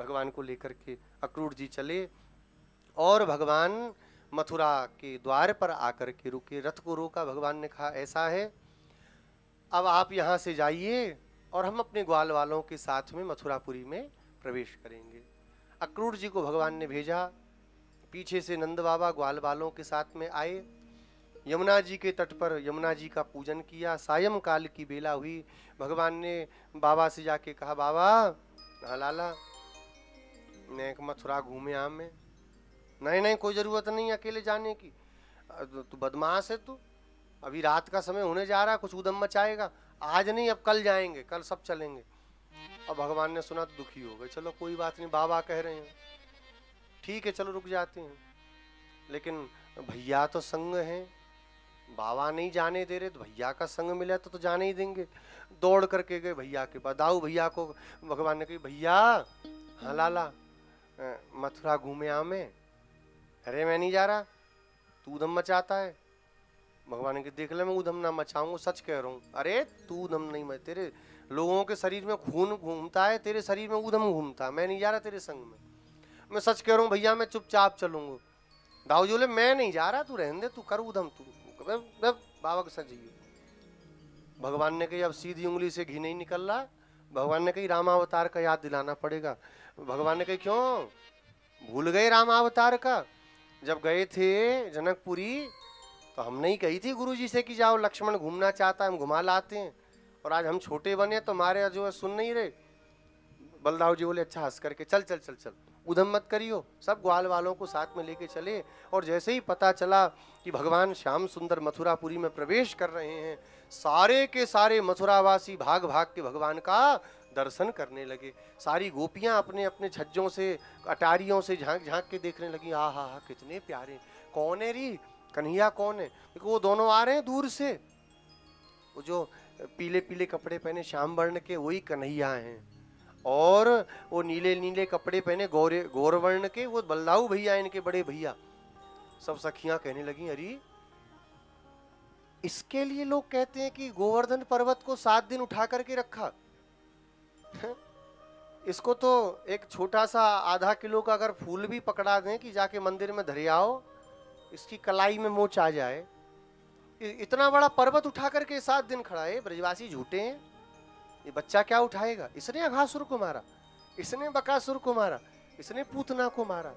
भगवान को लेकर के अक्रूर जी चले और भगवान मथुरा के द्वार पर आकर के रुके। रथ को रोका, भगवान ने कहा ऐसा है, अब आप यहाँ से जाइए और हम अपने ग्वाल वालों के साथ में मथुरापुरी में प्रवेश करेंगे। अक्रूर जी को भगवान ने भेजा, पीछे से नंद बाबा ग्वाल वालों के साथ में आए। यमुना जी के तट पर यमुना जी का पूजन किया। सायं काल की बेला हुई, भगवान ने बाबा से जाके कहा, बाबा हाँ लाला मैं मथुरा घूमे आ में। नहीं नहीं कोई जरूरत नहीं अकेले जाने की, तू बदमाश है तू, अभी रात का समय होने जा रहा, कुछ उदम मचाएगा, आज नहीं अब कल जाएंगे, कल सब चलेंगे। अब भगवान ने सुना तो दुखी हो गए, चलो कोई बात नहीं, बाबा कह रहे हैं ठीक है चलो रुक जाते हैं। लेकिन भैया तो संग हैं, बाबा नहीं जाने दे रहे, तो भैया का संग मिला तो जाने ही देंगे। दौड़ करके गए भैया के पास। दाऊ भैया को भगवान ने कही, भैया हाँ लाला मथुरा घूमे आ में। अरे मैं नहीं जा रहा, तू उधम मचाता है। भगवान ने कहा देख ले मैं उधम ना मचाऊंगा, सच कह रहा हूँ। अरे तू उधम नहीं मच, तेरे लोगों के शरीर में खून घूमता है, तेरे शरीर में उधम घूमता है, मैं नहीं जा रहा तेरे संग में, मैं सच कह रहा हूँ भैया, मैं चुपचाप चलूंगा। दाऊ जी बोले मैं नहीं जा रहा, तू रहने दे, तू कर उधम, तू बाबा के सच ही। भगवान ने कही अब सीधी उंगली से घी नहीं निकल रहा। भगवान ने कही रामावतार का याद दिलाना पड़ेगा। भगवान ने कही क्यों भूल गए रामावतार का? जब गए थे जनकपुरी तो हमने ही कही थी गुरुजी से कि जाओ लक्ष्मण घूमना चाहता है, हम घुमा लाते हैं, और आज हम छोटे बने तो हमारे जो है सुन नहीं रहे। बलदाऊ जी बोले अच्छा हंस करके चल चल चल चल उधम मत करियो। सब ग्वाल वालों को साथ में लेके चले, और जैसे ही पता चला कि भगवान श्याम सुंदर मथुरापुरी में प्रवेश कर रहे हैं, सारे के सारे मथुरावासी भाग भाग के भगवान का दर्शन करने लगे। सारी गोपियां अपने अपने छज्जों से अटारियों से झांक झांक के देखने लगी, हा हा हा कितने प्यारे, कौन है री कन्हैया कौन है? देखो वो दोनों आ रहे हैं दूर से, वो जो पीले पीले कपड़े पहने श्याम वर्ण के वही कन्हैया हैं, और वो नीले नीले कपड़े पहने गौर वर्ण के वो बलदाऊ भैया, इनके बड़े भैया। सब सखियां कहने लगी अरे इसके लिए लोग कहते हैं कि गोवर्धन पर्वत को 7 दिन उठा करके रखा। इसको तो एक छोटा सा आधा किलो का अगर फूल भी पकड़ा दें कि जाके मंदिर में धरे आओ, इसकी कलाई में मोच आ जाए। इतना बड़ा पर्वत उठा करके 7 दिन खड़ा है। ब्रजवासी झूठे हैं, ये बच्चा क्या उठाएगा? इसने अघासुर को मारा, इसने बकासुर को मारा, इसने पूतना को मारा।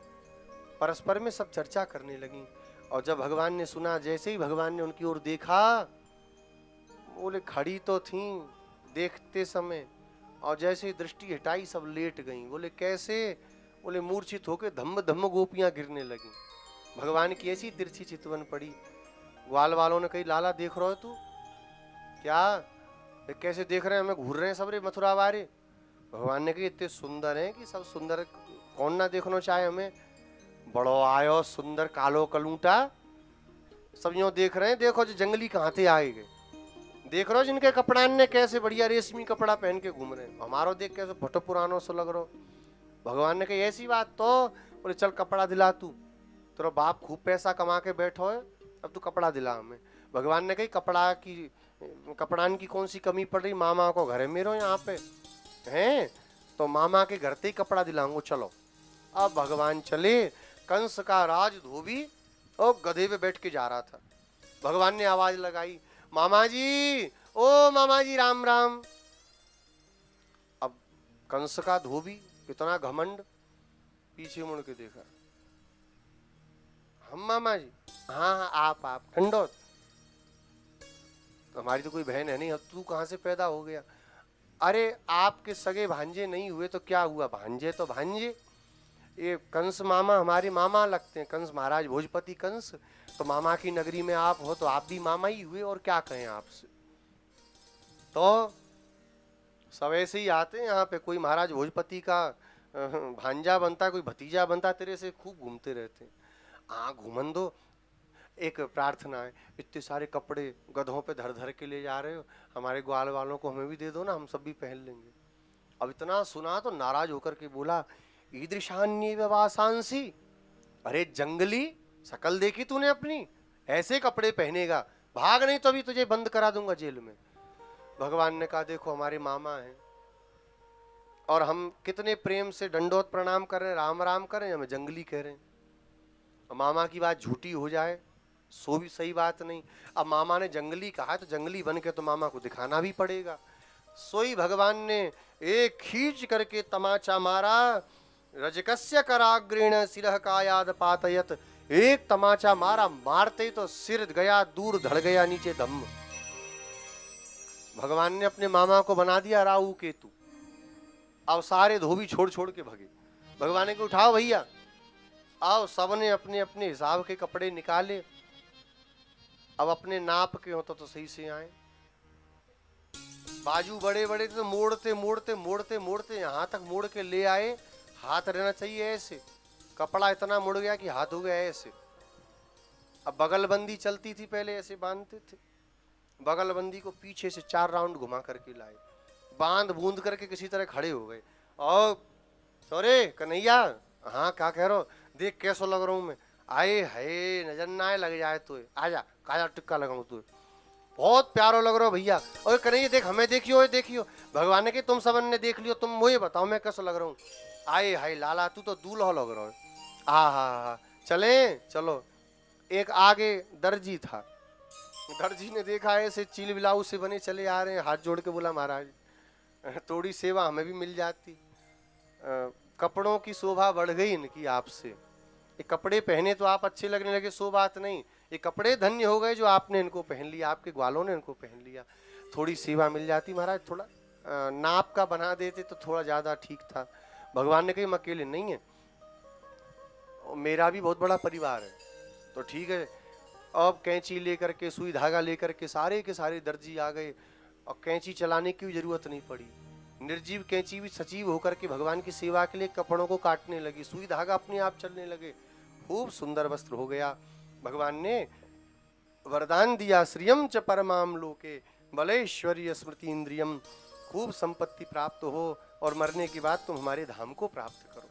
परस्पर में सब चर्चा करने लगी। और जब भगवान ने सुना, जैसे ही भगवान ने उनकी ओर देखा, बोले खड़ी तो थी देखते समय, और जैसे दृष्टि हटाई सब लेट गई। बोले कैसे? बोले मूर्छित होकर धम्म धम्म गोपियां गिरने लगी। भगवान की ऐसी तिरछी चितवन पड़ी। ग्वाल वालों ने कही लाला देख रहे हो तू? क्या कैसे देख रहे हैं? हमें घूर रहे हैं सब रे मथुरा वारे। भगवान ने कही इतने सुंदर हैं कि सब सुंदर कौन ना देखना चाहे हमें। बड़ो आयो सुंदर कालो कलूटा, सब यूं देख रहे हैं। देखो जो जंगली कहाँ थे आए गए, देख रहे हो जिनके कपड़ान ने कैसे बढ़िया रेशमी कपड़ा पहन के घूम रहे हैं, हमारो देख कैसे भटो पुरानो से लग रहो। भगवान ने कही ऐसी बात तो? बोले चल कपड़ा दिला तू, तेरा बाप खूब पैसा कमा के बैठो है, अब तू कपड़ा दिला हमें। भगवान ने कही कपड़ान की कौन सी कमी पड़ रही? मामा को घर है मेरो यहाँ पे हैं, तो मामा के घर से ही कपड़ा दिलाऊंगा, चलो। अब भगवान चले। कंस का राज धोबी और गधे पे बैठ के जा रहा था। भगवान ने आवाज लगाई मामा जी, ओ मामा जी राम राम। अब कंस का धोबी कितना घमंड, पीछे मुड़ के देखा, हम मामा जी? हाँ हाँ आप ठंडो, हमारी तो कोई बहन है नहीं, अब तू कहाँ से पैदा हो गया? अरे आपके सगे भांजे नहीं हुए तो क्या हुआ, भांजे तो भांजे। ये कंस मामा हमारे मामा लगते हैं, कंस महाराज भोजपति कंस, तो मामा की नगरी में आप हो तो आप भी मामा ही हुए, और क्या कहें आपसे। तो सब ऐसे ही आते हैं यहाँ पे, कोई महाराज भोजपति का भांजा बनता, कोई भतीजा बनता, तेरे से खूब घूमते रहते हैं। घूमन दो। एक प्रार्थना है, इतने सारे कपड़े गधों पे धर धर के ले जा रहे हो, हमारे ग्वाल वालों को हमें भी दे दो ना, हम सब भी पहन लेंगे। अब इतना सुना तो नाराज होकर के बोला ईदृशान्य व्यवासांसी, अरे जंगली शकल देखी तूने अपनी, ऐसे कपड़े पहनेगा, भाग नहीं तो अभी तुझे बंद करा दूंगा जेल में। भगवान ने कहा देखो हमारे मामा हैं, और हम कितने प्रेम से दंडोत प्रणाम कर रहे हैं, राम राम कर रहे हैं, हमें जंगली कह रहे हैं। और मामा की बात झूठी हो जाए सो भी सही बात नहीं। अब मामा ने जंगली कहा तो जंगली बन के तो मामा को दिखाना भी पड़ेगा। सोई भगवान ने एक खींच करके तमाचा मारा, रजकस्य कराग्रेण सिरह कायाद पातयत। एक तमाचा मारा, मारते ही तो सिर गया दूर, धड़ गया नीचे धम्म। भगवान ने अपने मामा को बना दिया राहु केतु। अब सारे धोबी छोड़ छोड़ के भगे। भगवान ने कहा उठाओ भैया, आओ। सबने अपने अपने हिसाब के कपड़े निकाले। अब अपने नाप के होता तो सही से आए। बाजू बड़े बड़े थे तो मोड़ते मोड़ते मोड़ते मोड़ते यहां तक मोड़ के ले आए। हाथ रहना चाहिए ऐसे, कपड़ा इतना मुड़ गया कि हाथ हो गया ऐसे। अब बगलबंदी चलती थी पहले, ऐसे बांधते थे। बगलबंदी को पीछे से 4 राउंड घुमा करके लाए, बांध बूंद करके किसी तरह खड़े हो गए। और सॉरी कन्हैया, हाँ क्या कह रहे हो, देख कैसा लग रहा हूं मैं। आए हाय, नजर ना आए लग जाए तो आजा, काजा टिक्का लगाऊं तू, बहुत प्यारो लग रहा हो भैया। और कन्हैया देख हमें देखियो, देखियो। भगवान ने कहा तुम सबन ने देख लियो, तुम मुझे बताओ मैं कैसा लग रहा हूँ। आए हाय लाला, तू तो दूल्हा लग रहा है। हा, चले चलो। एक आगे दर्जी था, दर्जी ने देखा ऐसे चील बिलाऊ से बने चले आ रहे हैं, हाथ जोड़ के बोला महाराज थोड़ी सेवा हमें भी मिल जाती। कपड़ों की शोभा बढ़ गई इनकी आपसे। ये कपड़े पहने तो आप अच्छे लगने लगे, सो बात नहीं, ये कपड़े धन्य हो गए जो आपने इनको पहन लिया, आपके ग्वालों ने इनको पहन लिया। थोड़ी सेवा मिल जाती महाराज, थोड़ा नाप का बना देते तो थोड़ा ज्यादा ठीक था। भगवान ने कही हम अकेले नहीं है, मेरा भी बहुत बड़ा परिवार है। तो ठीक है। अब कैंची लेकर के, सुई धागा लेकर के सारे के सारे दर्जी आ गए और कैंची चलाने की भी जरूरत नहीं पड़ी। निर्जीव कैंची भी सजीव होकर के भगवान की सेवा के लिए कपड़ों को काटने लगी, सुई धागा अपने आप चलने लगे, खूब सुंदर वस्त्र हो गया। भगवान ने वरदान दिया, श्रियम च परमाम लोके बलेश्वर्य स्मृति इंद्रियम, खूब संपत्ति प्राप्त हो और मरने के बाद तुम हमारे धाम को प्राप्त करो।